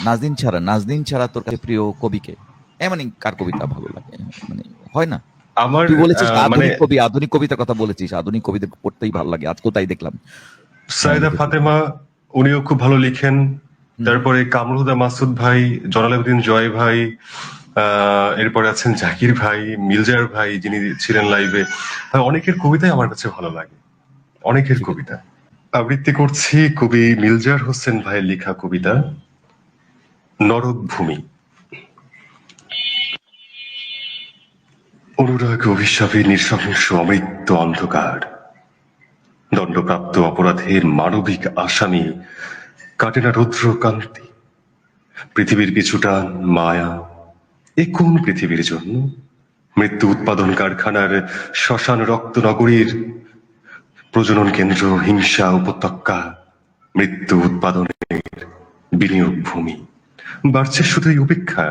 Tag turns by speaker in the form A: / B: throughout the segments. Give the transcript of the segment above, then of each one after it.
A: নাজনীন ছাড়া তোর কাছে প্রিয় কবি কে? মানে কার কবিতা ভালো লাগে? মানে হয় না?
B: আমার
A: তুই বলেছিস
B: মানে
A: আধুনিক কবিতার কথা বলেছিস। আধুনিক কবিতা পড়তেই ভালো লাগে। আজকেও তাই দেখলাম। হ্যাঁ,
B: সাইদা
A: দেখেছি।
B: ফাতেমা, উনিও খুব ভালো লিখেন।
A: হুম, হুম।
B: তারপরে কামরুল হুদা মাসুদ ভাই, জলালুদ্দিন জয় ভাই, এরপরে আছেন জাকির ভাই, মির্জার ভাই যিনি ছিলেন লাইভে। অনেকের কবিতাই আমার কাছে ভালো লাগে, অনেকের
A: ঠিক আছে।
B: কবিতা। আবৃত্তি করছি কবি মির্জার হোসেন ভাইয়ের লেখা কবিতা নরকভূমি। অনুরাগ অভিশাপে নৃশংস অমৃত্যু অন্ধকার, দণ্ডপ্রাপ্ত অপরাধের মানবিক আসামি, কাটে না রৌদ্র কান্তি, পৃথিবীর পিছুটান মায়া। এ কোন পৃথিবীর জন্য? মৃত্যু উৎপাদন কারখানার, শ্মশান রক্ত নগরীর, প্রজনন কেন্দ্র হিংসা উপত্যকা, মৃত্যু উৎপাদনের বিনিয়োগ ভূমি। বাড়ছে শুধুই উপেক্ষা,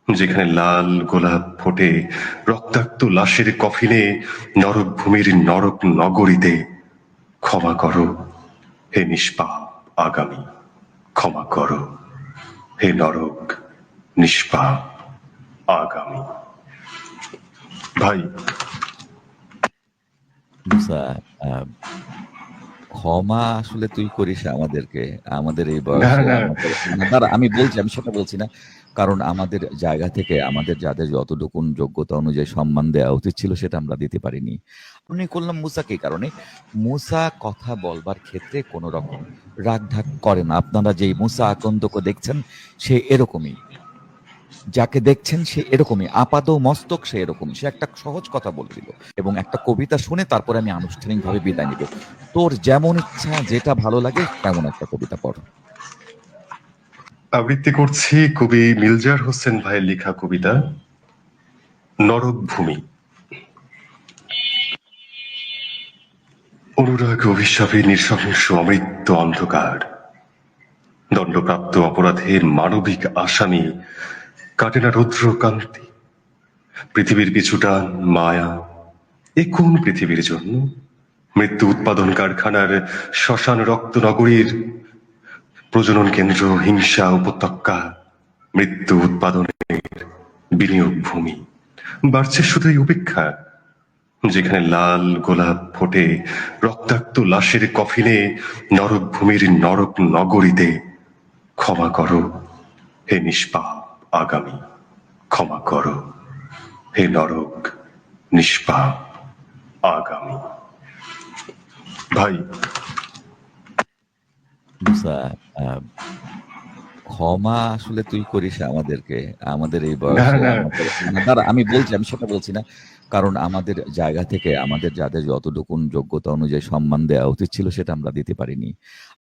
B: যেখানে লাল গোলাপ ফোটে রক্তাক্ত লাশের কফিনে, নরক ভূমির নরক নগরীতে। ক্ষমা করো হে নিষ্পাপ আগামী, ক্ষমা করো হে নরক নিষ্পাপ আগামী। ভাই
A: মুসা, আহ, ক্ষমা আসলে তুই করিস আমাদেরকে, আমাদের এই
B: না
A: বয়সে
B: না
A: আমাদের, না, দাঁড়া, আমি সেটা বলছি না। কারণ আমাদের জায়গা থেকে আমাদের যাদের যতটুকু যোগ্যতা অনুযায়ী সম্মান দেওয়া উচিত ছিল সেটা আমরা দিতে পারিনি। আমি করলাম মুসাকে এই কারণে, মুসা কথা বলবার ক্ষেত্রে কোনো রকম রাগ ঢাক করে না। আপনারা যেই মুসা আকন্দকে দেখছেন সে এরকমই, যাকে দেখছেন সে এরকমই আপাদ মস্তক, সে এরকমই। সে একটা সহজ কথা বলে দিল এবং একটা কবিতা শুনে তারপরে আমি আনুষ্ঠানিকভাবে বিদায় নিব। তোর যেমন ইচ্ছা, যেটা ভালো লাগে তেমন একটা কবিতা পড়।
B: আবৃত্তি করছি কবি মির্জার হোসেন ভাইয়ের লেখা কবিতা নরকভূমি। অনুরাগ অভিশাপে নৃশংস অমৃত্যু অন্ধকার, দণ্ডপ্রাপ্ত অপরাধের মানবিক আসামি, কাটে না রৌদ্র কান্তি, পৃথিবীর পিছুটান মায়া। এ কোন পৃথিবীর জন্য? মৃত্যু উৎপাদন কারখানার, শ্মশান রক্ত নগরীর, প্রজনন কেন্দ্র হিংসা উপত্যকা, মৃত্যু উৎপাদনের বিনিয়োগ ভূমি। বাড়ছে শুধুই উপেক্ষা, যেখানে লাল গোলাপ ফোটে রক্তাক্ত লাশের কফিনে, নরক ভূমির নরক নগরীতে। ক্ষমা করো হে নিষ্পাপ আগামী, ক্ষমা করো হে নরক নিষ্পাপ আগামী। ভাই
A: মুসা, আহ, ক্ষমা আসলে তুই করিস আমাদেরকে, আমাদের এই
B: না
A: বয়সে
B: না
A: আমাদের, না, দাঁড়া, আমি সেটা বলছি না। কারণ আমাদের জায়গা থেকে আমাদের যাদের যতটুকু যোগ্যতা অনুযায়ী সম্মান দেওয়া উচিত ছিল সেটা আমরা দিতে পারিনি।